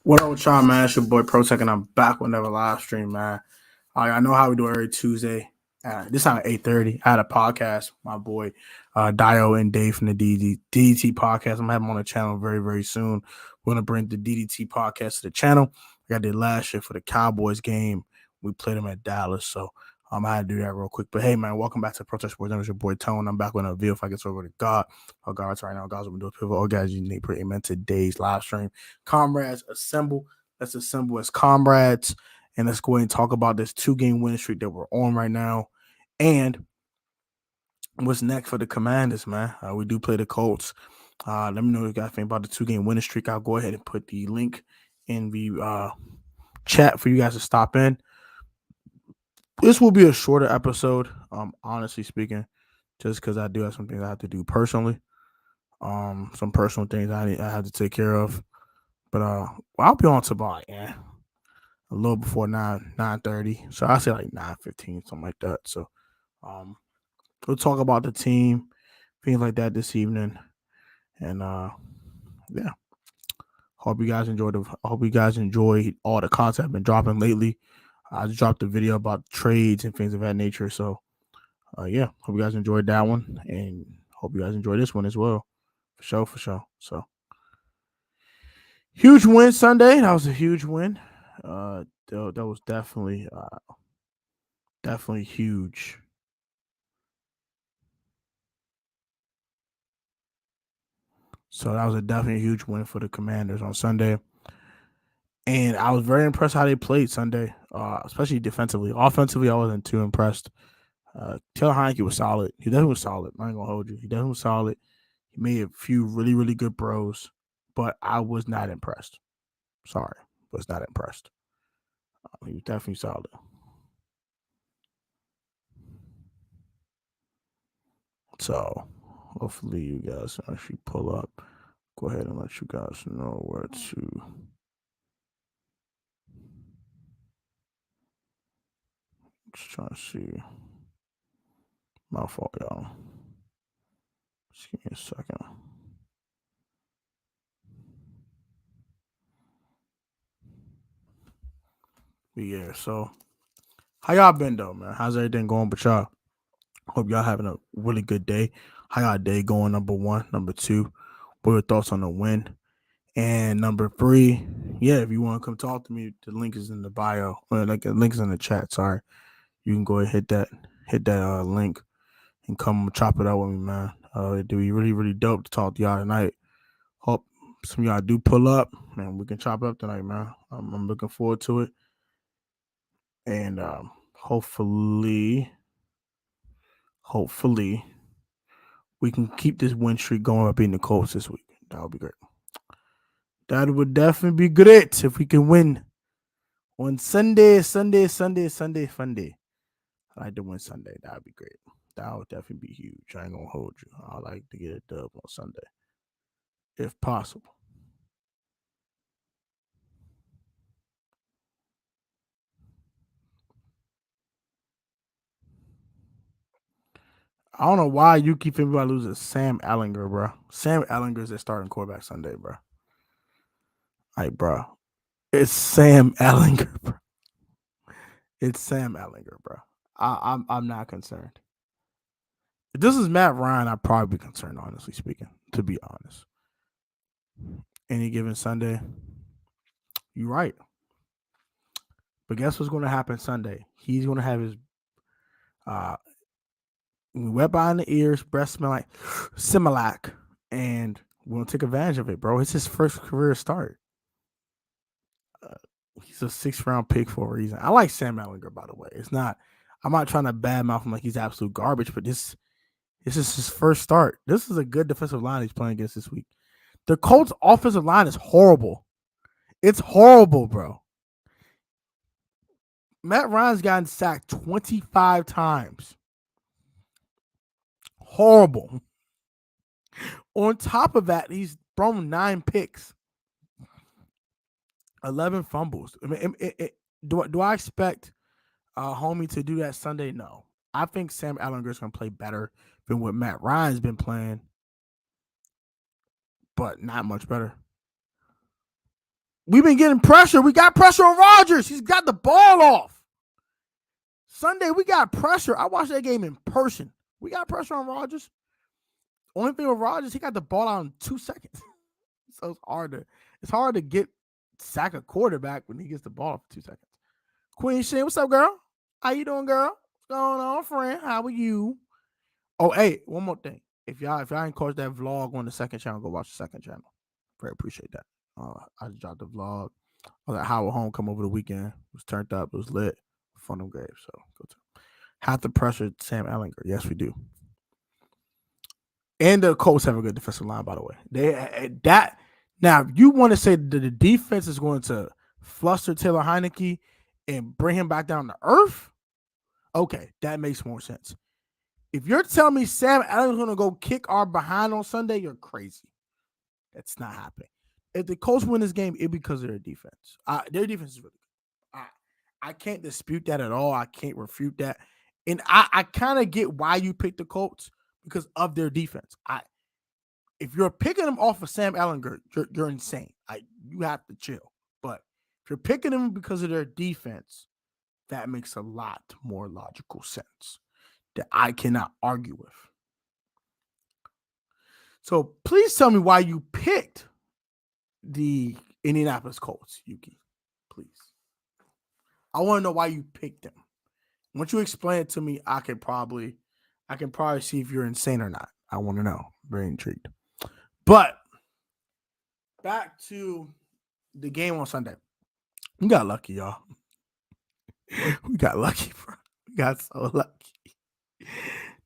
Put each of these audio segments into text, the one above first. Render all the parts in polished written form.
What up with y'all, man? It's your boy Protec, and I'm back with another live stream, man. I know how we do it every Tuesday. This time at 8:30. I had a podcast, my boy Dio and Dave from the DDT podcast. I'm gonna have them on the channel very, very soon. We're gonna bring the DDT podcast to the channel. I did last year for the Cowboys game. We played them at Dallas, so I had to do that real quick. But hey, man, welcome back to Protect Sports. It's your boy Tone. I'm back with a video. If I get over to God, God's right now. God's gonna do a pivot. Oh, guys, you need to put amen today's live stream. Comrades, assemble. Let's assemble as comrades, and let's go ahead and talk about this 2-game winning streak that we're on right now, and what's next for the Commanders, man. We do play the Colts. Let me know what you guys think about the 2-game winning streak. I'll go ahead and put the link in the chat for you guys to stop in. This will be a shorter episode, honestly speaking, just because I do have some things I have to do personally. Some personal things I have to take care of. But I'll be on to about a little before 9:30. So I say like 9:15, something like that. So we'll talk about the team, things like that this evening. And yeah. Hope you guys enjoyed all the content I've been dropping lately. I just dropped a video about trades and things of that nature. So yeah, hope you guys enjoyed that one, and hope you guys enjoy this one as well. For sure. So huge win Sunday. That was a huge win. That was definitely huge. So that was definitely a huge win for the Commanders on Sunday. And I was very impressed how they played Sunday, especially defensively. Offensively, I wasn't too impressed. Taylor Heineke was solid. He definitely was solid. I ain't gonna hold you. He definitely was solid. He made a few really, really good throws, but I was not impressed. Sorry, was not impressed. He was definitely solid. So hopefully you guys actually pull up. Go ahead and let you guys know where to. Just trying to see. My fault, y'all. Just give me a second. But yeah, so how y'all been though, man? How's everything going with y'all? Hope y'all having a really good day. How y'all day going? Number one, number two. What are your thoughts on the win? And number three, yeah, if you want to come talk to me, the link is in the bio, or like the link is in the chat. Sorry, you can go ahead hit that link, and come chop it out with me, man. It'd be really, really dope to talk to y'all tonight. Hope some of y'all do pull up, man. We can chop up tonight, man. I'm looking forward to it, and hopefully, we can keep this win streak going up in the Colts this week. That would be great. That would definitely be great if we can win on Sunday. I like to win Sunday. That would be great. That would definitely be huge. I ain't gonna hold you. I like to get a dub on Sunday, if possible. I don't know why you keep thinking about losing Sam Ellinger, bro. Sam Ellinger is their starting quarterback Sunday, bro. Like, bro, it's Sam Ellinger, bro. It's Sam Ellinger, bro. I'm not concerned. If this is Matt Ryan, I'd probably be concerned, honestly speaking, to be honest. Any given Sunday, you're right. But guess what's going to happen Sunday? He's going to have his wet behind the ears, breath smell like Similac, and we're going to take advantage of it, bro. It's his first career start. He's a 6th-round pick for a reason. I like Sam Ellinger, by the way. I'm not trying to badmouth him like he's absolute garbage, but this is his first start. This is a good defensive line he's playing against this week. The Colts' offensive line is horrible. It's horrible, bro. Matt Ryan's gotten sacked 25 times. Horrible. On top of that, he's thrown 9 picks, 11 fumbles. I mean, do I expect homie to do that Sunday? No. I think Sam Ellinger is going to play better than what Matt Ryan's been playing, but not much better. We've been getting pressure. We got pressure on Rodgers. He's got the ball off. Sunday, we got pressure. I watched that game in person. We got pressure on Rodgers. Only thing with Rodgers, he got the ball out in 2 seconds. So it's hard to sack a quarterback when he gets the ball for 2 seconds. Queen Shane, what's up, girl? How you doing, girl? What's going on, friend? How are you? Oh, hey, one more thing. If y'all ain't caught that vlog on the second channel, go watch the second channel. Very appreciate that. I just dropped the vlog. I was at Howard Homecoming over the weekend. It was turned up. It was lit. Fun and grave. So go to. Have to pressure Sam Ehlinger. Yes, we do. And the Colts have a good defensive line, by the way. Now, if you want to say that the defense is going to fluster Taylor Heineke and bring him back down to earth, okay, that makes more sense. If you're telling me Sam Ehlinger is going to go kick our behind on Sunday, you're crazy. That's not happening. If the Colts win this game, it's because of their defense. Their defense is really good. I can't dispute that at all. I can't refute that. And I kind of get why you picked the Colts because of their defense. If you're picking them off of Sam Ehlinger, you're insane. You have to chill. But if you're picking them because of their defense, that makes a lot more logical sense that I cannot argue with. So please tell me why you picked the Indianapolis Colts, Yuki. Please. I want to know why you picked them. Once you explain it to me, I can probably see if you're insane or not. I want to know. Very intrigued. But back to the game on Sunday. We got lucky, y'all. We got lucky, bro. We got so lucky.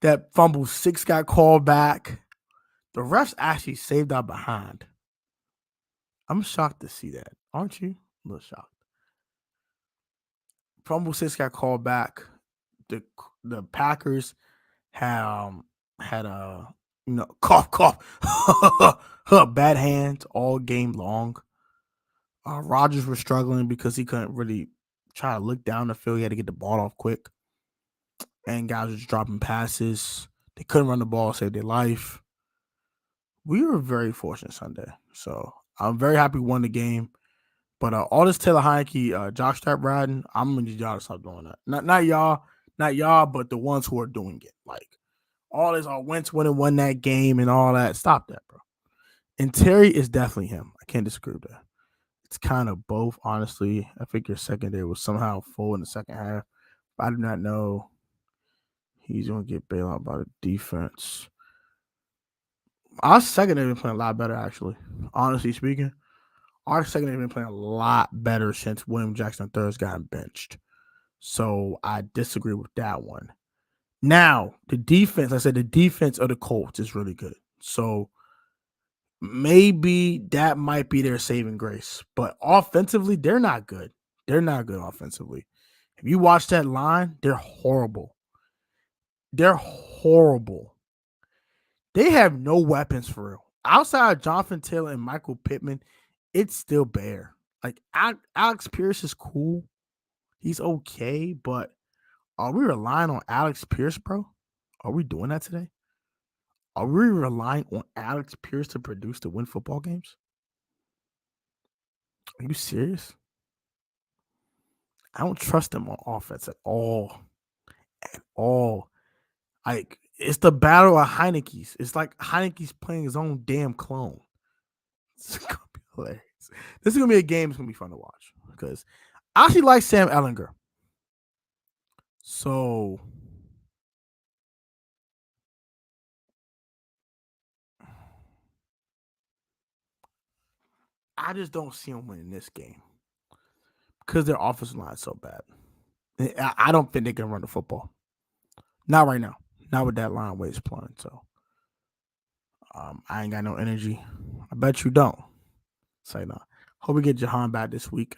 That fumble 6 got called back. The refs actually saved our behind. I'm shocked to see that. Aren't you? A little shocked. Fumble 6 got called back. The Packers had a cough bad hands all game long. Rodgers was struggling because he couldn't really try to look down the field. He had to get the ball off quick. And guys were just dropping passes. They couldn't run the ball, save their life. We were very fortunate Sunday. So I'm very happy we won the game. But all this Taylor Heineke jockstrap riding, I'm gonna need y'all to stop doing that. Not y'all, but the ones who are doing it. Like all this, Wentz won that game and all that. Stop that, bro. And Terry is definitely him. I can't disagree with that. It's kind of both, honestly. I think your secondary was somehow full in the second half. But I do not know. He's gonna get bailed out by the defense. Our secondary been playing a lot better, actually. Honestly speaking. Our secondary has been playing a lot better since William Jackson III has gotten benched. So I disagree with that one. Now, the defense of the Colts is really good. So maybe that might be their saving grace. But offensively, they're not good. They're not good offensively. If you watch that line, they're horrible. They're horrible. They have no weapons for real. Outside of Jonathan Taylor and Michael Pittman, it's still bare. Like Alex Pierce is cool. He's okay, but are we relying on Alex Pierce, bro? Are we doing that today? Are we relying on Alex Pierce to produce to win football games? Are you serious? I don't trust him on offense at all. At all. Like, it's the battle of Heineke's. It's like Heineke's playing his own damn clone. It's gonna be hilarious. This is gonna be a game. It's gonna be fun to watch because I actually like Sam Ehlinger. So I just don't see him winning this game because their offensive line is so bad. I don't think they can run the football. Not right now. Not with that line way it's playing. So I ain't got no energy. I bet you don't. Say no. Hope we get Jahan back this week.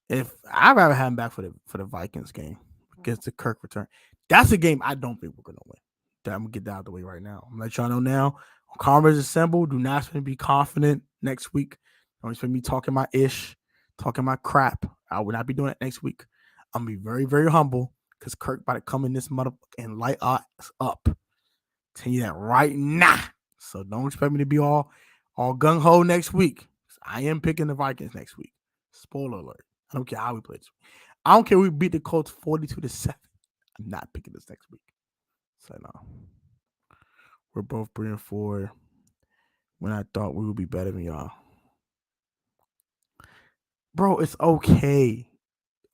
If I'd rather have him back for the Vikings game against the Kirk return. That's a game I don't think we're gonna win. I'm gonna get that out of the way right now. I'm gonna let y'all know now. Comrades assemble. Do not be confident next week. Don't expect me talking my ish, talking my crap. I will not be doing it next week. I'm gonna be very, very humble because Kirk about to come in this motherfucker and light us up. Tell you that right now. So don't expect me to be all gung ho next week. I am picking the Vikings next week. Spoiler alert. I don't care how we play this week. I don't care if we beat the Colts 42-7. I'm not picking this next week. So no. We're both 3-4 when I thought we would be better than y'all. Bro, it's okay.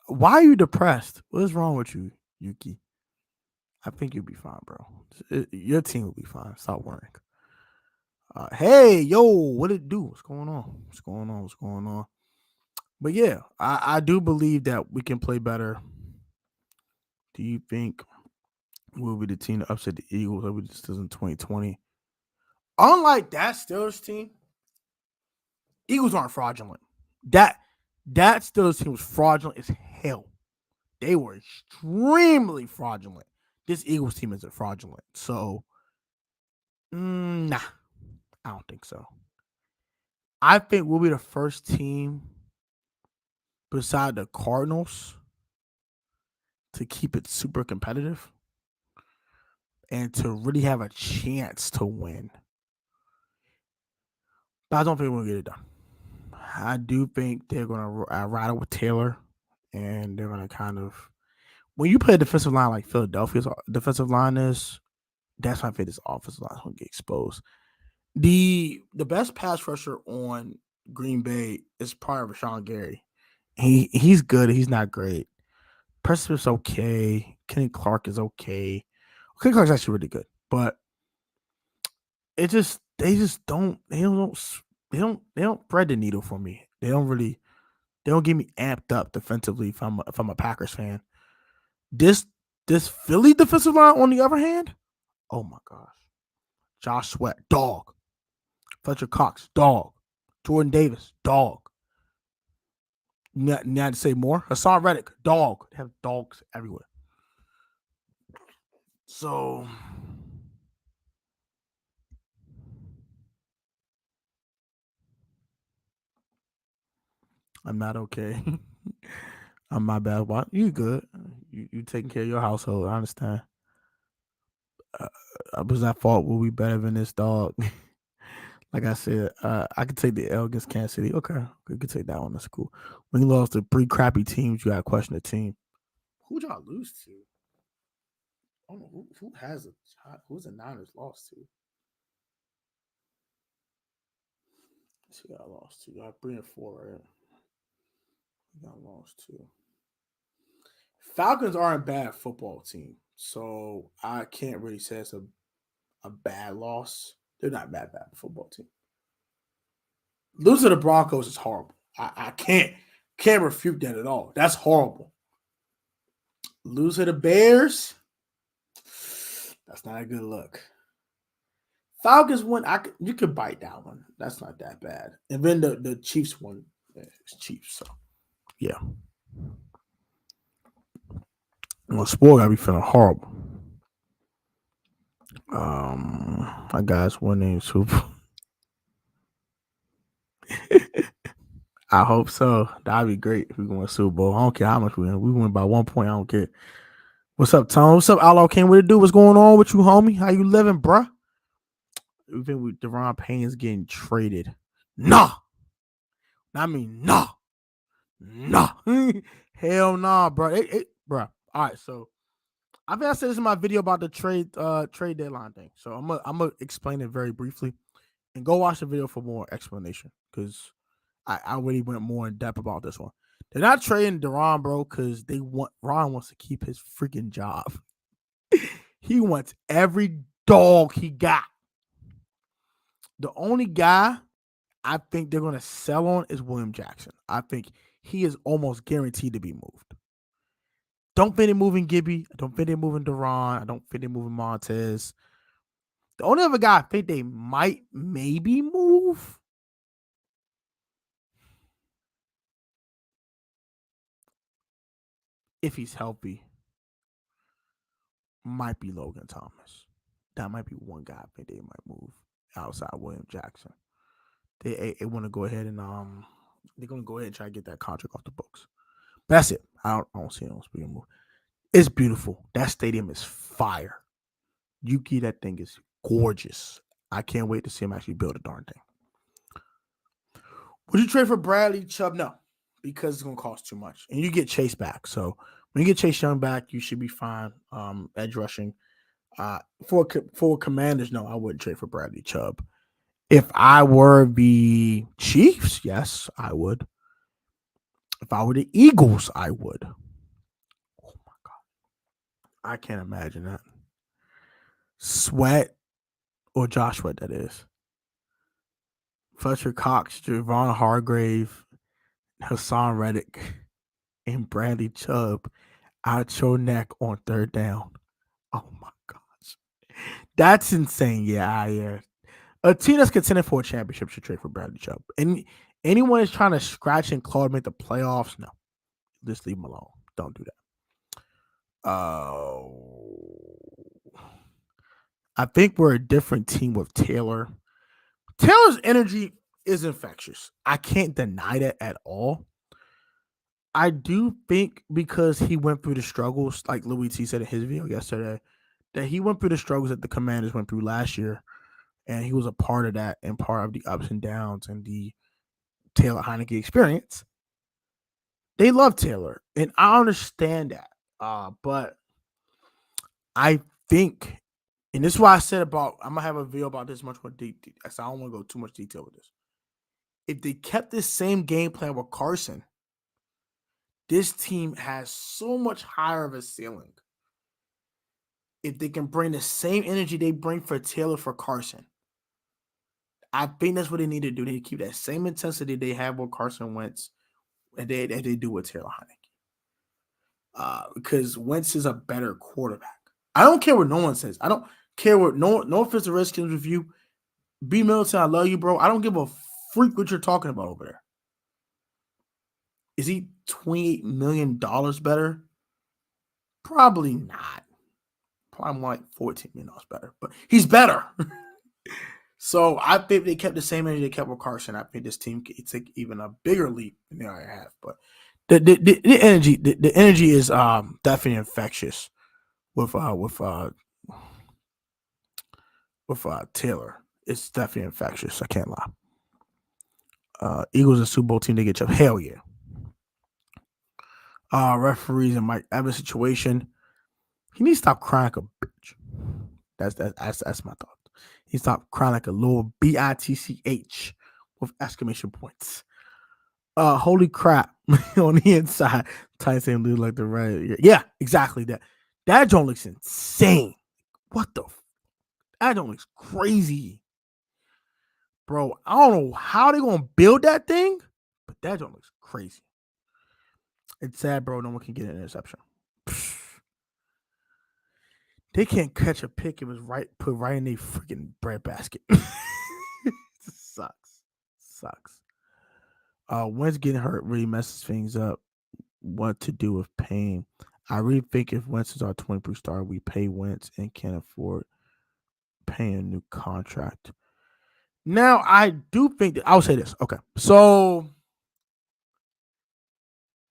Why are you depressed? What is wrong with you, Yuki? I think you'll be fine, bro. Your team will be fine. Stop worrying. Hey, yo, what it do? What's going on? What's going on? What's going on? But yeah, I do believe that we can play better. Do you think we'll be the team to upset the Eagles like we just did in 2020? Unlike that Steelers team, Eagles aren't fraudulent. That Steelers team was fraudulent as hell. They were extremely fraudulent. This Eagles team isn't fraudulent. So, nah, I don't think so. I think we'll be the first team beside the Cardinals to keep it super competitive and to really have a chance to win. But I don't think we're going to get it done. I do think they're going to ride with Taylor, and they're going to kind of, when you play a defensive line like Philadelphia's defensive line is, that's why I think this offensive line is going to get exposed. The best pass rusher on Green Bay is probably Rashawn Gary. He's good. He's not great. Preston Smith's okay. Kenny Clark is okay. Kenny Clark's actually really good, but they don't thread the needle for me. They don't get me amped up defensively if I'm a Packers fan. This Philly defensive line, on the other hand, oh my gosh. Josh Sweat, dog. Fletcher Cox, dog. Jordan Davis, dog. Not to say more. Hassan Reddick, dog. They have dogs everywhere. So I'm not okay. I'm my bad. Why? You good. You taking care of your household. I understand. I was at fault. Will be better than this dog. Like I said, I could take the L against Kansas City. Okay, we could take that one. That's cool. When you lost to 3 crappy teams, you got to question the team. Who'd y'all lose to? I don't know who's the Niners lost to. See, I lost to. I 3-4, right? I got lost to. Falcons aren't a bad football team, so I can't really say it's a bad loss. They're not a bad football team. Losing to the Broncos is horrible. I can't refute that at all. That's horrible. Lose to the Bears, that's not a good look. Falcons win. You could bite that one. That's not that bad. And then the Chiefs won. Yeah, it's Chiefs. So yeah. Well, sport gotta be feeling horrible. My guys winning Super. I hope so. That'd be great if we win Super Bowl. I don't care how much we win. We win by 1 point. I don't care. What's up, Tom? What's up, ALOT? King? What it do? What's going on with you, homie? How you living, bruh? We think Deron Payne's getting traded. Nah. I mean, nah. Hell nah, bro. Bro. All right, so I think I said this in my video about the trade deadline thing. So I'm gonna explain it very briefly, and go watch the video for more explanation because I already went more in depth about this one. They're not trading Deron, bro, because Ron wants to keep his freaking job. He wants every dog he got. The only guy I think they're going to sell on is William Jackson. I think he is almost guaranteed to be moved. Don't think they're moving Gibby. I don't think they're moving Deron. I don't think they're moving Montez. The only other guy I think they might maybe move if he's healthy might be Logan Thomas. That might be one guy I think they might move outside William Jackson. They want to go ahead and they're gonna go ahead and try to get that contract off the books. But that's it. I don't see no speaking move. It's beautiful. That stadium is fire. Yuki, that thing is gorgeous. I can't wait to see him actually build a darn thing. Would you trade for Bradley Chubb? No, because it's going to cost too much. And you get Chase back. So when you get Chase Young back, you should be fine. Edge rushing. For Commanders, no, I wouldn't trade for Bradley Chubb. If I were the Chiefs, yes, I would. If I were the Eagles, I would. Oh my God. I can't imagine that. Sweat or Josh Sweat, that is. Fletcher Cox, Javon Hargrave, Hassan Reddick, and Bradley Chubb out your neck on third down. Oh my gosh. That's insane. Yeah. A team that's contending for a championship should trade for Bradley Chubb. And anyone is trying to scratch and claw to make the playoffs, no. Just leave them alone. Don't do that. I think we're a different team with Taylor. Taylor's energy is infectious. I can't deny that at all. I do think because he went through the struggles, like Louis T said in his video yesterday, that he went through the struggles that the Commanders went through last year, and he was a part of that and part of the ups and downs and the Taylor Heineke experience. They love Taylor, and I understand that. But I think, and this is why I said about, I'm going to have a video about this much more deep. So I don't want to go too much detail with this. If they kept this same game plan with Carson, this team has so much higher of a ceiling. If they can bring the same energy they bring for Taylor for Carson, I think that's what they need to do. They need to keep that same intensity they have with Carson Wentz and they do with Taylor Heineke. Because Wentz is a better quarterback. I don't care what no one says. I don't care what no offense to Redskins review. B. Middleton, I love you, bro. I don't give a freak what you're talking about over there. Is he $28 million better? Probably not. Probably more like $14 million better, but he's better. So I think they kept the same energy they kept with Carson. I think this team could take even a bigger leap than they already have. But the energy is definitely infectious with Taylor. It's definitely infectious. I can't lie. Eagles and Super Bowl team to get you. Hell yeah. Referees and Mike Evans situation. He needs to stop crying like a bitch. That's my thought. He stopped crying like a little bitch with exclamation points. Holy crap. On the inside, Tyson looked like the right. Yeah, exactly that. That joint looks insane. What the? That joint looks crazy. Bro, I don't know how they're going to build that thing, but that joint looks crazy. It's sad, bro. No one can get an interception. Pfft. They can't catch a pick. It was put right in their freaking bread basket. Sucks. Wentz getting hurt really messes things up. What to do with paying? I really think if Wentz is our 23 star, we pay Wentz and can't afford paying a new contract. Now, I do think that I'll say this. Okay, so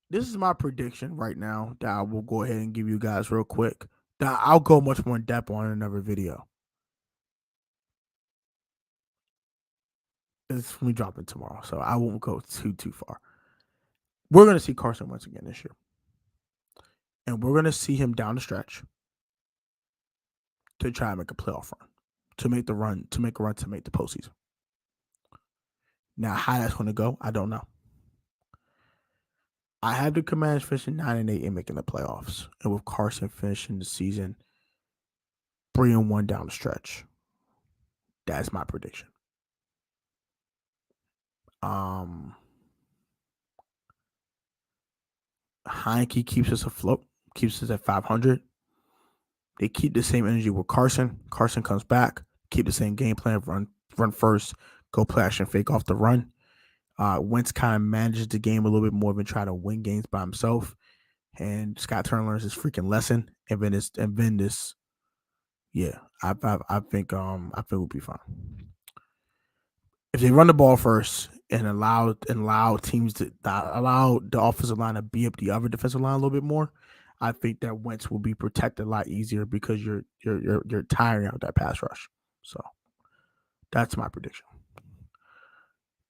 this is my prediction right now that I will go ahead and give you guys real quick. That I'll go much more in depth on in another video. It's me dropping tomorrow, so I won't go too far. We're going to see Carson Wentz again this year. And we're going to see him down the stretch to try and make a playoff run, to make a run to make the postseason. Now, how that's going to go, I don't know. I have the Commanders finishing 9-8 and making the playoffs. And with Carson finishing the season 3-1 down the stretch. That's my prediction. Heineke keeps us afloat, keeps us at 500. They keep the same energy with Carson. Carson comes back, keep the same game plan, run first, go play action, fake off the run. Wentz kind of manages the game a little bit more than try to win games by himself. And Scott Turner learns his freaking lesson. And then this, yeah, I think we'll be fine. If they run the ball first and allow teams to allow the offensive line to be up the other defensive line a little bit more, I think that Wentz will be protected a lot easier because you're tiring out that pass rush. So that's my prediction.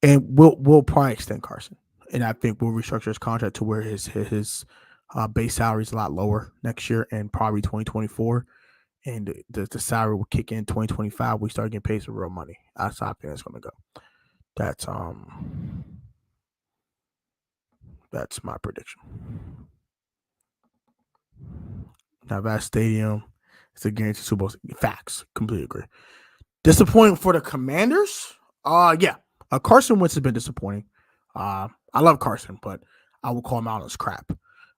And we'll probably extend Carson. And I think we'll restructure his contract to where his base salary is a lot lower next year and probably 2024. And the salary will kick in 2025. We start getting paid some real money. That's how I think that's going to go. That's my prediction. Now that stadium, it's a guaranteed Super Bowl. Facts, completely agree. Disappointing for the Commanders. Yeah, Carson Wentz has been disappointing. I love Carson, but I will call him out as crap.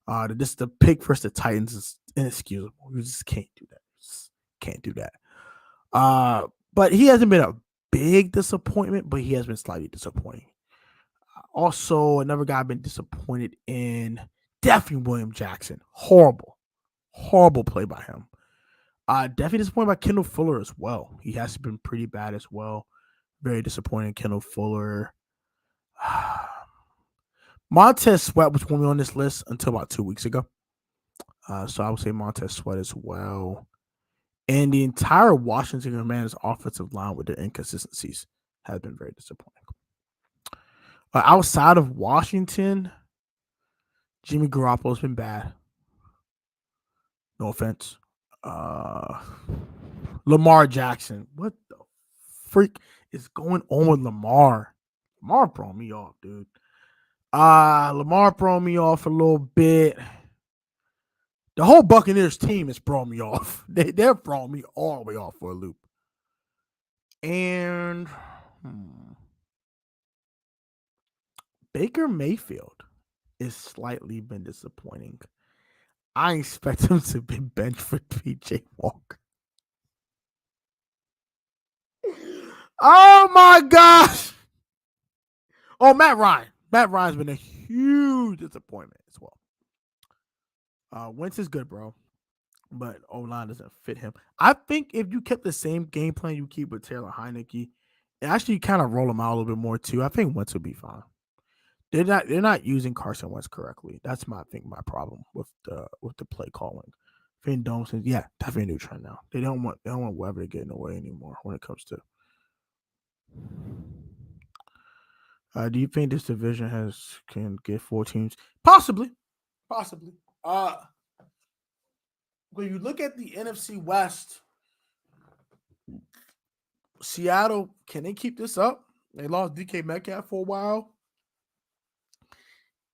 The pick versus the Titans is inexcusable. You just can't do that. Just can't do that. But he hasn't been a big disappointment, but he has been slightly disappointing. Also, another guy I've been disappointed in, definitely William Jackson. Horrible play by him. Definitely disappointed by Kendall Fuller as well. He has been pretty bad as well. Very disappointing, Kendall Fuller. Montez Sweat was going to be on this list until about 2 weeks ago. So I would say Montez Sweat as well. And the entire Washington Commanders offensive line with their inconsistencies has been very disappointing. Outside of Washington, Jimmy Garoppolo's been bad. No offense. Lamar Jackson. What the freak is going on with Lamar? Lamar throwing me off, dude. Lamar throwing me off a little bit. The whole Buccaneers team is throwing me off. They're throwing me all the way off for a loop. And Baker Mayfield is slightly been disappointing. I expect him to be benched for PJ Walker. Oh my gosh. Oh, Matt Ryan. Matt Ryan's been a huge disappointment as well. Wentz is good, bro, but O-line doesn't fit him. I think if you kept the same game plan you keep with Taylor Heineke, and actually kind of roll him out a little bit more too, I think Wentz would be fine. They're not using Carson Wentz correctly. That's my problem with the play calling. Finn Domson, yeah, definitely a new trend now. They don't want Weber to get in the way anymore when it comes to. Do you think this division can get 4 teams? Possibly. When you look at the NFC West, Seattle, can they keep this up? They lost DK Metcalf for a while.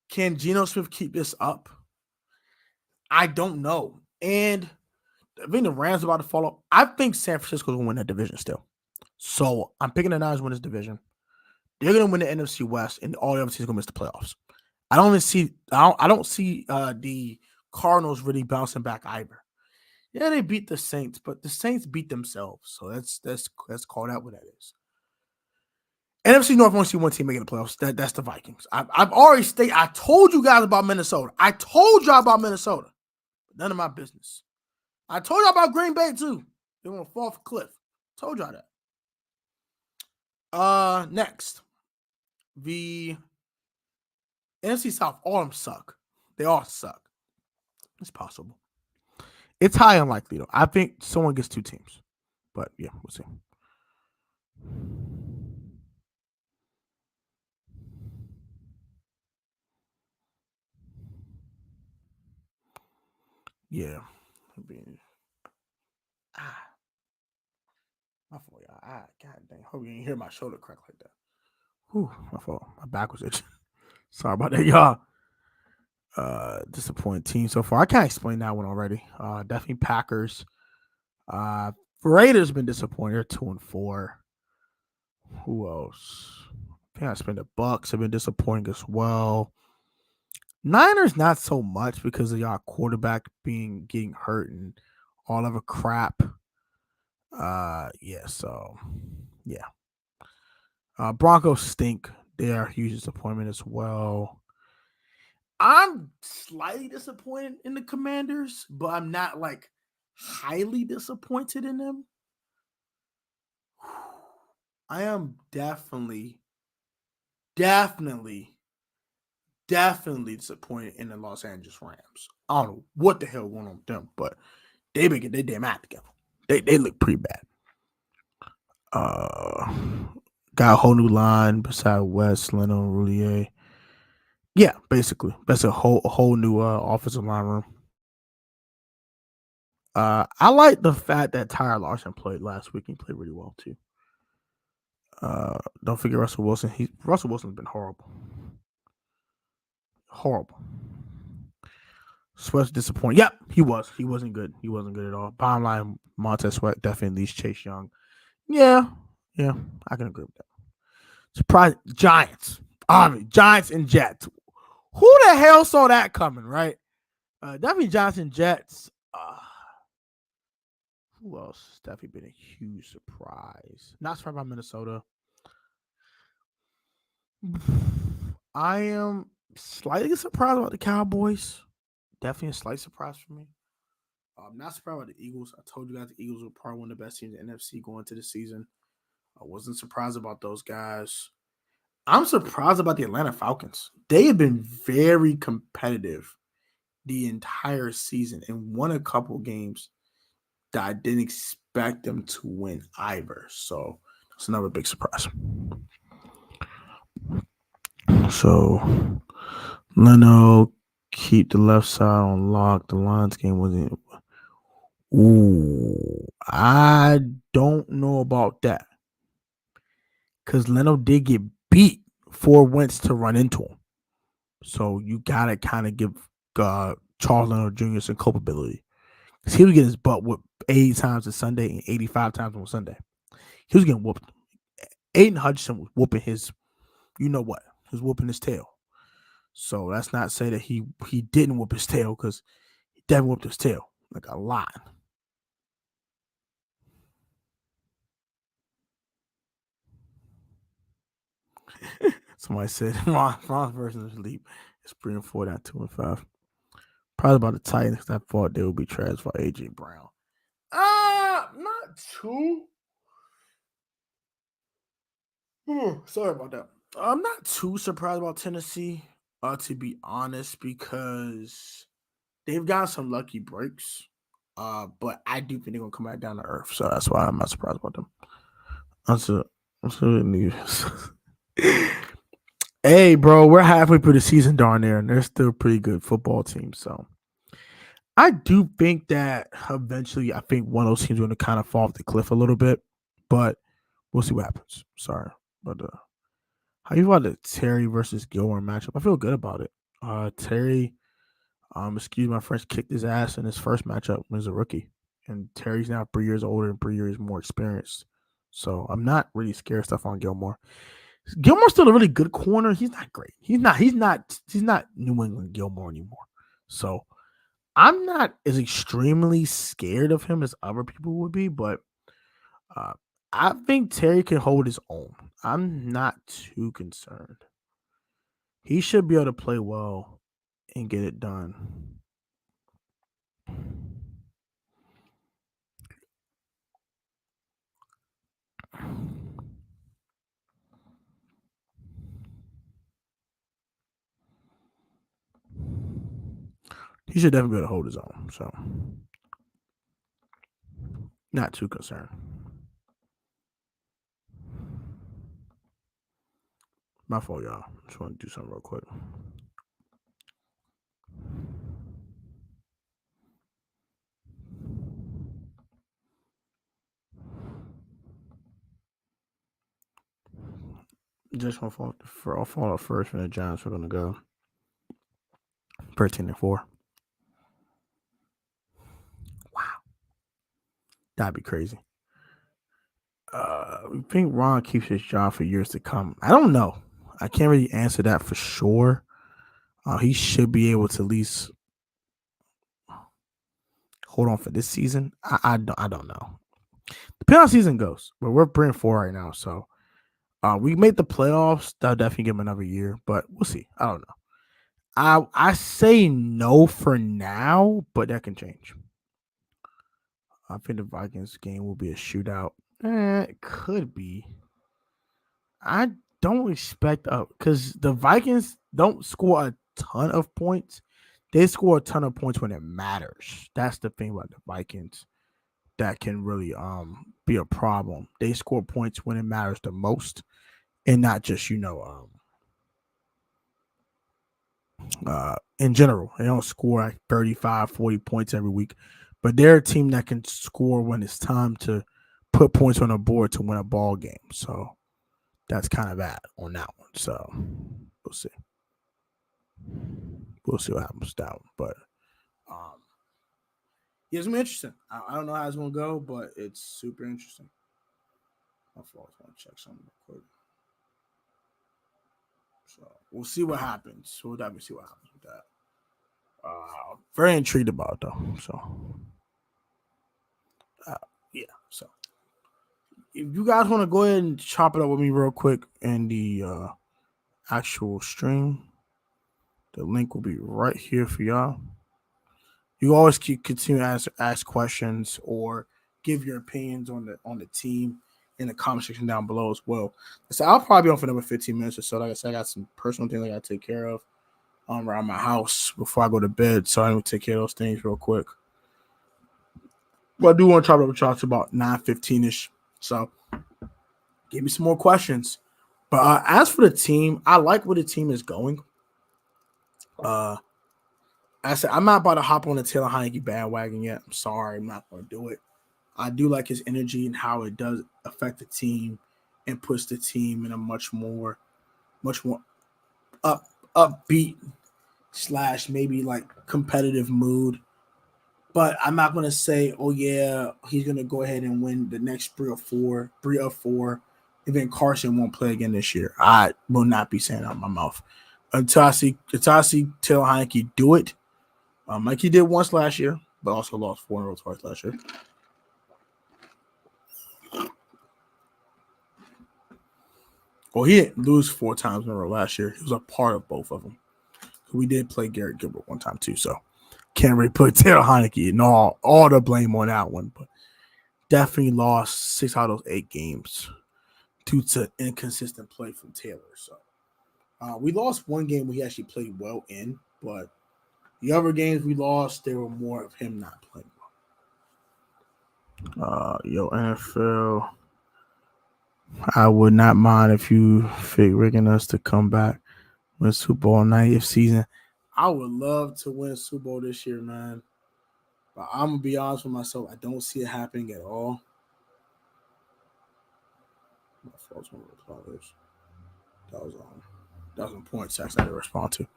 Can Geno Smith keep this up? I don't know. And I think the Rams are about to follow. I think San Francisco will win that division still. So I'm picking the Niners to win this division. They're going to win the NFC West, and all the other teams are going to miss the playoffs. I don't see the Cardinals really bouncing back either. Yeah, they beat the Saints, but the Saints beat themselves. So let's call that what that is. NFC North only see one team making the playoffs. That's the Vikings. I've already stated. I told you guys about Minnesota. I told y'all about Minnesota. None of my business. I told y'all about Green Bay too. They're gonna fall off a cliff. Told y'all that. Next, the NFC South. All of them suck. They all suck. It's possible. It's high unlikely though. I think someone gets 2 teams, but yeah, we'll see. Yeah. My fault, y'all. God dang. Hope you didn't hear my shoulder crack like that. Whew, my fault. My back was itching. Sorry about that, y'all. Disappointing team so far. I can't explain that one already. Definitely Packers. Raiders been disappointed. They're 2-4. Who else? I think I spent the Bucks have been disappointing as well. Niners not so much because of y'all quarterback getting hurt and all of a crap. Broncos stink. They are a huge disappointment as well. I'm slightly disappointed in the Commanders, but I'm not like highly disappointed in them. I am definitely disappointed in the Los Angeles Rams. I don't know what the hell going on with them, but they been getting their damn act together. They look pretty bad. Got a whole new line beside West, Leno, and Roulier. Yeah, basically. That's a whole new offensive line room. I like the fact that Tyler Larson played last week. He played really well too. Don't forget Russell Wilson. Russell Wilson's been horrible. Horrible. Sweat's disappointing. Yep, he was. He wasn't good. He wasn't good at all. Bottom line, Montez Sweat definitely leads Chase Young. Yeah, I can agree with that. Surprise, Giants. Giants and Jets. Who the hell saw that coming, right? Definitely Giants and Jets. Who else has definitely been a huge surprise? Not surprised by Minnesota. I am slightly surprised about the Cowboys. Definitely a slight surprise for me. I'm not surprised about the Eagles. I told you guys the Eagles were probably one of the best teams in the NFC going into the season. I wasn't surprised about those guys. I'm surprised about the Atlanta Falcons. They have been very competitive the entire season and won a couple games that I didn't expect them to win either. So that's another big surprise. So Leno, keep the left side on lock. The Lions game wasn't. Ooh, I don't know about that. Because Leno did get beat for Wentz to run into him. So you got to kind of give Charles Leno Jr. some culpability. Because he was getting his butt whooped 80 times on Sunday and 85 times on Sunday. He was getting whooped. Aiden Hutchinson was whooping his, you know what? He was whooping his tail. So that's not say that he didn't whoop his tail, because he definitely whooped his tail like a lot. Somebody said Ron's version of sleep is 3-4, not 2-5. Probably about the Titans, because I thought they would be trash for AJ Brown. Not too. Sorry about that. I'm not too surprised about Tennessee, to be honest, because they've got some lucky breaks. But I do think they're gonna come back down to earth, so that's why I'm not surprised about them. That's good news. Hey, bro, we're halfway through the season down there, and they're still a pretty good football team. So I do think that eventually, I think one of those teams are going to kind of fall off the cliff a little bit, but we'll see what happens. Sorry, but how you about the Terry versus Gilmore matchup? I feel good about it. Terry, excuse my French, kicked his ass in his first matchup as a rookie, and Terry's now 3 years older and 3 years more experienced. So I'm not really scared stuff on Gilmore. Gilmore's still a really good corner. He's not great. He's not New England Gilmore anymore. So I'm not as extremely scared of him as other people would be, but I think Terry can hold his own. I'm not too concerned. He should be able to play well and get it done. He should definitely be able to hold his own. So not too concerned. My fault, y'all. Just want to do something real quick. Just want to fall off first, and the Giants are going to go 13-4. Wow, that'd be crazy. We think Ron keeps his job for years to come. I don't know. I can't really answer that for sure. He should be able to at least hold on for this season. I don't know. Depending on how season goes, but we're 3-4 right now, so we made the playoffs. That'll definitely give him another year, but we'll see. I don't know. I say no for now, but that can change. I think the Vikings game will be a shootout. It could be. I don't expect because the Vikings don't score a ton of points. They score a ton of points when it matters. That's the thing about the Vikings that can really be a problem. They score points when it matters the most. and not just, in general. They don't score like 35, 40 points every week, but they're a team that can score when it's time to put points on the board to win a ball game. So that's kind of that on that one. So we'll see. We'll see what happens with that one. But yeah, it's gonna be interesting. I don't know how it's gonna go, but it's super interesting. My fault. I want to check something real quick. So we'll see what happens. We'll definitely see what happens with that. Very intrigued about it, though. So yeah. So if you guys want to go ahead and chop it up with me real quick in the actual stream, the link will be right here for y'all. You always continue to ask questions or give your opinions on the team in the comment section down below as well. So I'll probably be on for another 15 minutes or so. Like I said, I got some personal things I got to take care of around my house before I go to bed. So I'm going to take care of those things real quick. But I do want to try to talk to about 9:15-ish. So give me some more questions. But as for the team, I like where the team is going. I said I'm not about to hop on the Taylor Heineke bandwagon yet. I'm sorry, I'm not going to do it. I do like his energy and how it does affect the team and puts the team in a much more upbeat / maybe like competitive mood. But I'm not going to say, oh yeah, he's going to go ahead and win the next 3 of 4, and then Carson won't play again this year. I will not be saying out of my mouth until I see Taylor Heineke do it. Like he did once last year, but also lost 4 in a row twice last year. Well, he didn't lose 4 times in a row last year. He was a part of both of them. We did play Garrett Gilbert one time too, so can't really put Taylor Heineke and all the blame on that one. But definitely lost 6 out of those 8 games due to inconsistent play from Taylor. So we lost one game we actually played well in, but the other games we lost, they were more of him not playing well. NFL, I would not mind if you figuring us to come back win Super Bowl 90th season. I would love to win a Super Bowl this year, man. But I'm going to be honest with myself. I don't see it happening at all. My fault. That was on point sex I didn't respond to.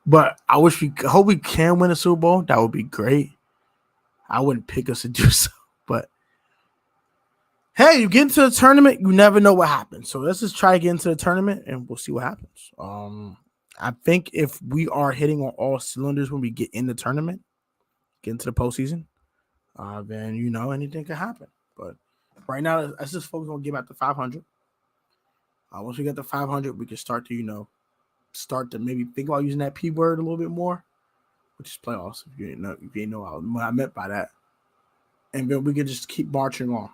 But I hope we can win a Super Bowl. That would be great. I wouldn't pick us to do so. But hey, you get into the tournament, you never know what happens. So let's just try to get into the tournament and we'll see what happens. I think if we are hitting on all cylinders when we get in the tournament, get into the postseason, then anything can happen. But right now, let's just focus on getting back to 500. Once we get to 500, we can start to maybe think about using that P word a little bit more, which is playoffs. If you didn't know what I meant by that, and then we can just keep marching on.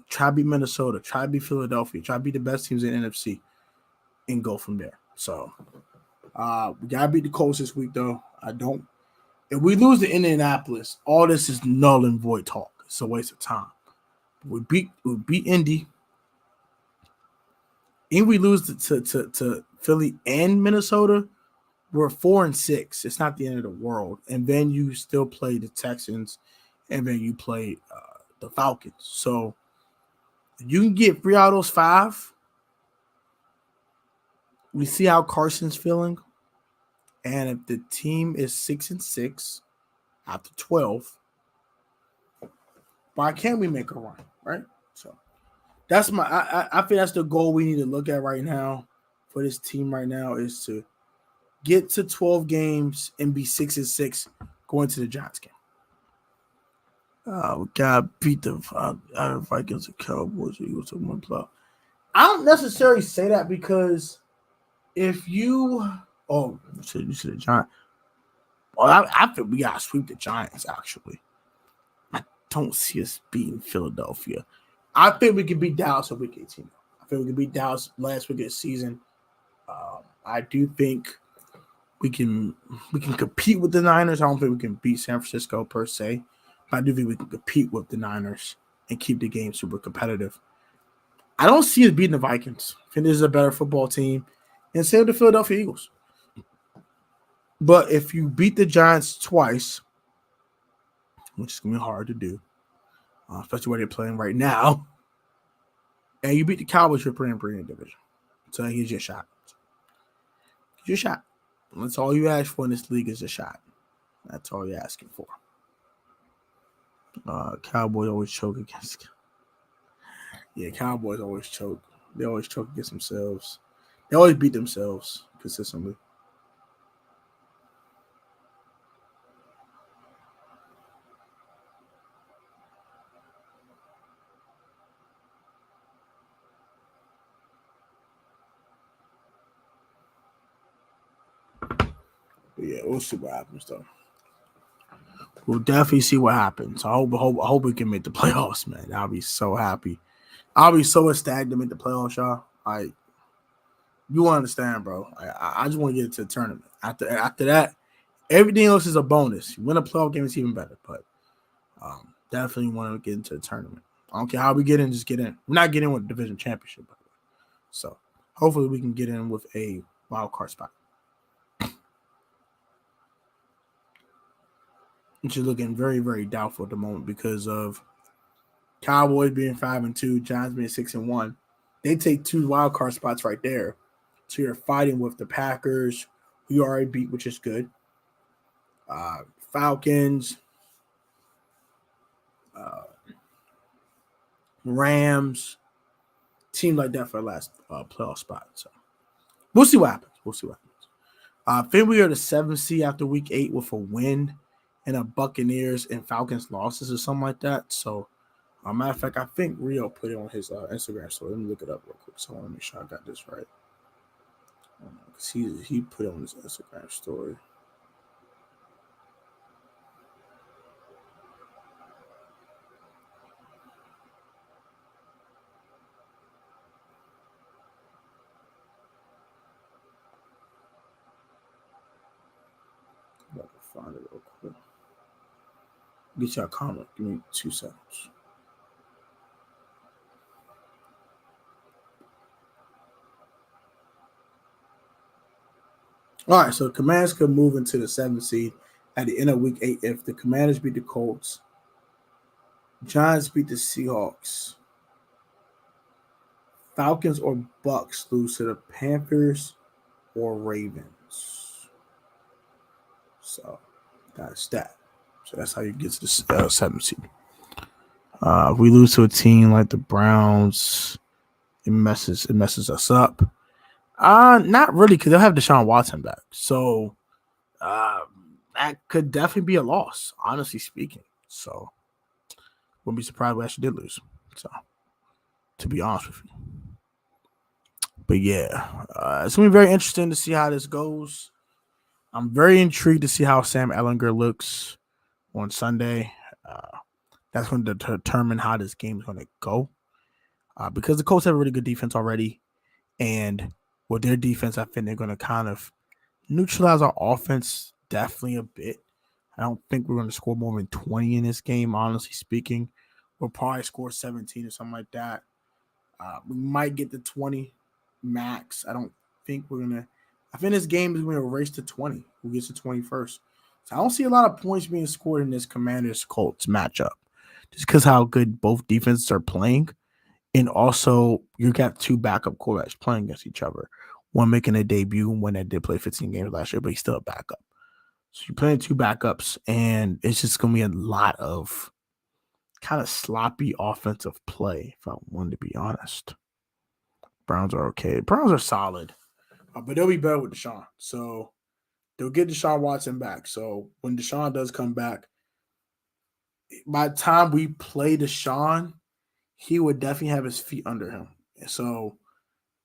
Try to beat Minnesota, try to beat Philadelphia, try to beat the best teams in the NFC, and go from there. So we gotta beat the Colts this week, though. If we lose to Indianapolis, all this is null and void talk. It's a waste of time. We beat Indy, and we lose to Philly and Minnesota. We're 4-6. It's not the end of the world. And then you still play the Texans, and then you play the Falcons. So you can get 3 out of those 5. We see how Carson's feeling. And if the team is 6-6 after 12, why can't we make a run, right? So that's I think that's the goal we need to look at right now for this team right now is to get to 12 games and be 6-6 going to the Giants game. We got to beat the Vikings and Cowboys. Eagles and one plot. I don't necessarily say that because if you said the Giants. Well, I think we got to sweep the Giants, actually. I don't see us beating Philadelphia. I think we can beat Dallas in Week 18. I think we can beat Dallas last week of the season. I do think we can compete with the Niners. I don't think we can beat San Francisco per se. But I do think we can compete with the Niners and keep the game super competitive. I don't see us beating the Vikings. I think this is a better football team. And same with the Philadelphia Eagles. But if you beat the Giants twice, which is going to be hard to do, especially where they're playing right now, and you beat the Cowboys, you're playing in division. So here's your shot. Here's your shot. That's all you ask for in this league is a shot. That's all you're asking for. Cowboys always choke against. Yeah, Cowboys always choke. They always choke against themselves. They always beat themselves consistently. But yeah, we'll see what happens though. We'll definitely see what happens. I hope we can make the playoffs, man. I'll be so happy. I'll be so ecstatic to make the playoffs, y'all. You understand, bro. I just want to get into the tournament. After that, everything else is a bonus. You win a playoff game, it's even better. But definitely want to get into the tournament. I don't care how we get in, just get in. We're not getting with the division championship, by the way. So hopefully we can get in with a wild card spot. Which is looking very, very doubtful at the moment because of Cowboys being 5-2, Giants being 6-1. They take 2 wild card spots right there. So you're fighting with the Packers, who you already beat, which is good. Falcons, Rams, team like that for the last playoff spot. So we'll see what happens. I think we are the 7th seed after week 8 with a win and a Buccaneers and Falcons losses or something like that. So, matter of fact, I think Rio put it on his Instagram. So let me look it up real quick. So I want to make sure I got this right. Because he put it on his Instagram story. I'm about to find it real quick. Get y'all a comment. Give me 2 seconds. All right, so Commanders could move into the 7th seed at the end of week 8 if the Commanders beat the Colts, Giants beat the Seahawks, Falcons or Bucks lose to the Panthers or Ravens. So that's that. So that's how you get to the 7th seed. If we lose to a team like the Browns, it messes us up. Not really, because they'll have Deshaun Watson back. So that could definitely be a loss, honestly speaking. So wouldn't be surprised we actually did lose. So to be honest with you. But yeah, it's going to be very interesting to see how this goes. I'm very intrigued to see how Sam Ehlinger looks on Sunday. That's going to determine how this game is going to go. Because the Colts have a really good defense already. And with their defense, I think they're going to kind of neutralize our offense definitely a bit. I don't think we're going to score more than 20 in this game, honestly speaking. We'll probably score 17 or something like that. We might get to 20 max. I don't think we're going to. I think this game is going to race to 20. Who gets to 20 first? So I don't see a lot of points being scored in this Commanders-Colts matchup. Just because how good both defenses are playing. And also, you got 2 backup quarterbacks playing against each other. One making a debut and one that did play 15 games last year, but he's still a backup. So you're playing 2 backups, and it's just going to be a lot of kind of sloppy offensive play, if I wanted to be honest. Browns are okay. Browns are solid, but they'll be better with Deshaun. So they'll get Deshaun Watson back. So when Deshaun does come back, by the time we play Deshaun, he would definitely have his feet under him. So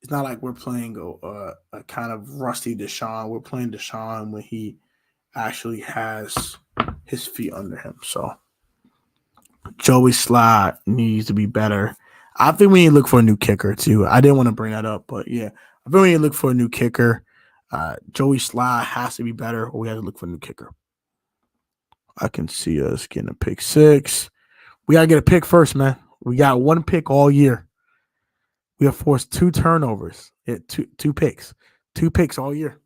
it's not like we're playing a kind of rusty Deshaun. We're playing Deshaun when he actually has his feet under him. So Joey Slye needs to be better. I think we need to look for a new kicker too. I didn't want to bring that up, but yeah, I think we need to look for a new kicker. Joey Slye has to be better, or we have to look for a new kicker. I can see us getting a pick 6. We got to get a pick first, man. We got 1 pick all year. We have forced 2 turnovers. Two picks. 2 picks all year.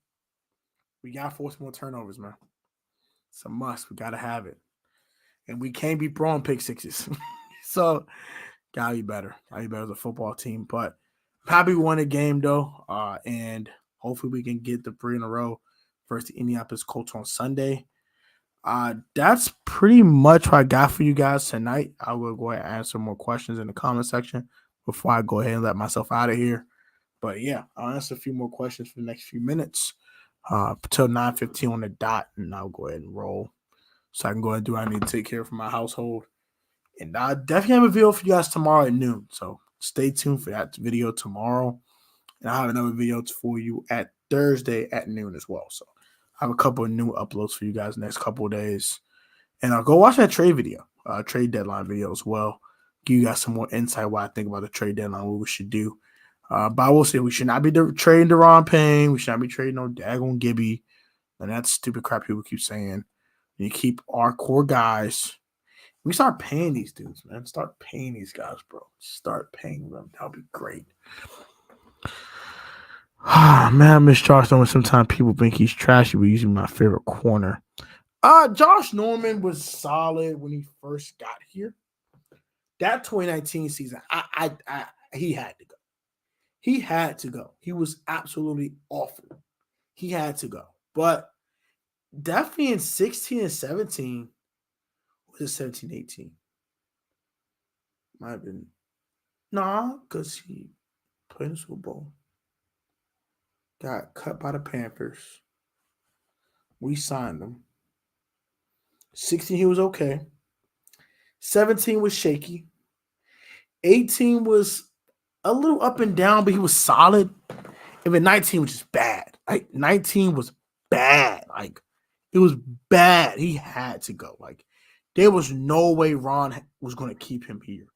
We got to force more turnovers, man. It's a must. We got to have it. And we can't be throwing pick sixes. So, got to be better. Got to be better as a football team. But I'm happy we won a game, though. And hopefully we can get the 3 in a row versus the Indianapolis Colts on Sunday. That's pretty much what I got for you guys tonight. I will go ahead and answer more questions in the comment section before I go ahead and let myself out of here. But yeah, I'll answer a few more questions for the next few minutes until 9:15 on the dot, and I'll go ahead and roll so I can go ahead and do what I need to take care of my household. And I definitely have a video for you guys tomorrow at noon. So stay tuned for that video tomorrow. And I have another video for you at Thursday at noon as well. So I have a couple of new uploads for you guys next couple of days. And I'll go watch that trade video, trade deadline video as well. Give you guys some more insight what I think about the trade deadline, what we should do. But I will say we should not be trading Deron Payne. We should not be trading no daggone Gibby. And that's stupid crap people keep saying. You keep our core guys. We start paying these dudes, man. Start paying these guys, bro. Start paying them. That'll be great. Man, I miss Josh Norman. Sometimes people think he's trashy, but he's my favorite corner. Josh Norman was solid when he first got here. That 2019 season, he had to go. He had to go. He was absolutely awful. He had to go. But definitely in 16 and 17, was it 17, 18? Might have been. Nah, because he played in the Super Bowl. Got cut by the Panthers. We signed him. 16, he was okay. 17 was shaky. 18 was a little up and down, but he was solid. And then 19 was just bad. Like 19 was bad. Like it was bad. He had to go. Like there was no way Ron was going to keep him here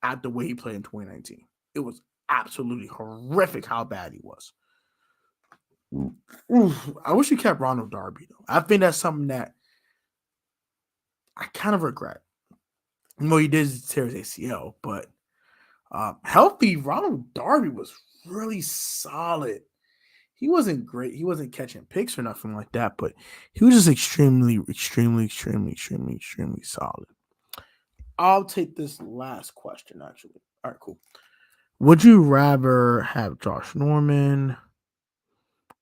at the way he played in 2019. It was absolutely horrific how bad he was. I wish he kept Ronald Darby, though. I think that's something that I kind of regret. Well, he did tear his ACL, but healthy Ronald Darby was really solid. He wasn't great. He wasn't catching picks or nothing like that, but he was just extremely solid. I'll take this last question, actually. All right, cool. Would you rather have Josh Norman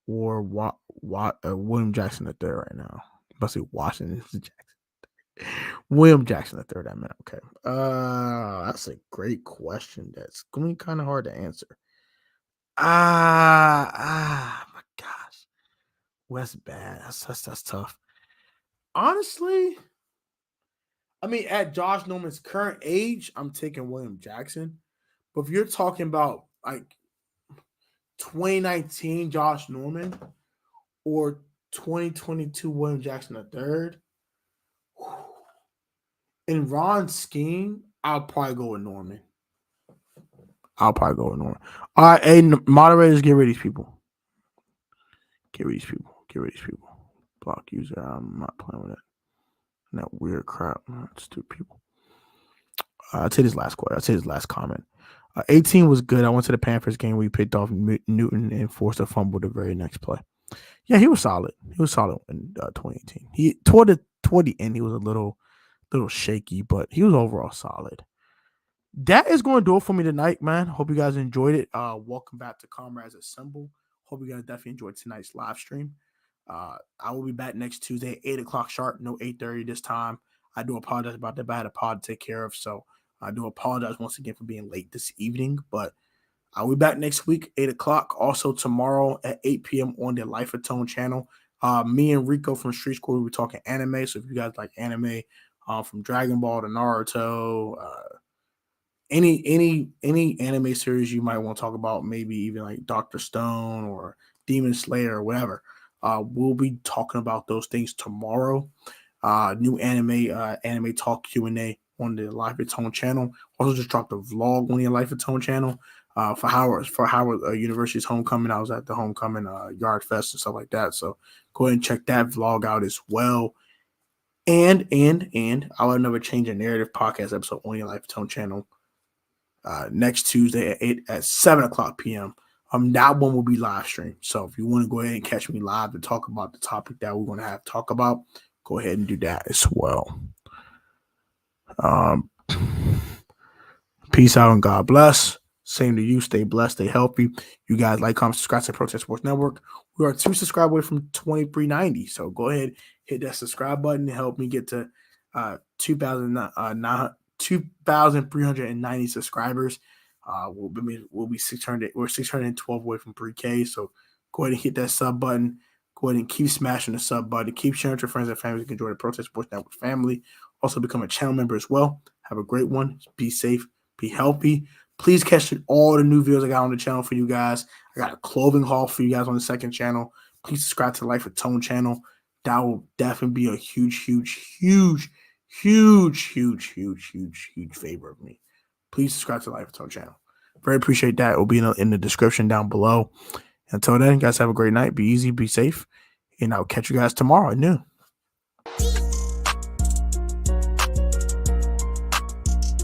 or William Jackson III right now? I must say Washington Jackson. William Jackson III, I meant. Okay. That's a great question. That's going to be kind of hard to answer. My gosh. Well, that's bad. That's tough. Honestly, I mean, at Josh Norman's current age, I'm taking William Jackson. But if you're talking about like 2019 Josh Norman or 2022 William Jackson III, in Ron's scheme, I'll probably go with Norman. All right, hey, moderators, get rid of these people. Block user. I'm not playing with it. And that weird crap. It's two people. I'll take his last quote. I'll take his last comment. 18 was good. I went to the Panthers game where he picked off Newton and forced a fumble the very next play. Yeah, he was solid. He was solid in 2018. He toward the end, he was a little shaky, but he was overall solid. That is going to do it for me tonight, man. Hope you guys enjoyed it. Welcome back to Comrades Assemble. Hope you guys definitely enjoyed tonight's live stream. I will be back next Tuesday, 8 o'clock sharp, no 8:30 this time. I do apologize about that, but I had a pod to take care of, so I do apologize once again for being late this evening, but I'll be back next week, 8 o'clock. Also tomorrow at 8 p.m. on the Life of Tone channel. Me and Rico from Street School will be talking anime, so if you guys like anime, from Dragon Ball to Naruto, any anime series you might want to talk about, maybe even like Dr. Stone or Demon Slayer or whatever. We'll be talking about those things tomorrow. New anime talk Q&A on the Life of Tone channel. Also just dropped a vlog on the Life of Tone channel for Howard University's homecoming. I was at the homecoming yard fest and stuff like that. So go ahead and check that vlog out as well. And I'll have another Change in Narrative podcast episode on the Life of Tone channel next Tuesday at 7 o'clock p.m. That one will be live stream. So if you want to go ahead and catch me live to talk about the topic that we're going to have to talk about, go ahead and do that as well. Peace out and God bless. Same to you. Stay blessed. Stay healthy. You guys like, comment, subscribe to Protect Sports Network. We are 2 subscribers away from 2390. So go ahead, hit that subscribe button to help me get to 2,390 subscribers. We'll be 600. We're 612 away from 3K. So go ahead and hit that sub button. Go ahead and keep smashing the sub button. Keep sharing with your friends and family. You can enjoy the Protect Sports Network family. Also become a channel member as well. Have a great one. Be safe. Be healthy. Please catch all the new videos I got on the channel for you guys. I got a clothing haul for you guys on the second channel. Please subscribe to the Life of Tone channel. That will definitely be a huge favor of me. Please subscribe to the Life of Tone channel. Very appreciate that. It will be in the description down below. Until then, guys, have a great night. Be easy, be safe, and I'll catch you guys tomorrow at noon.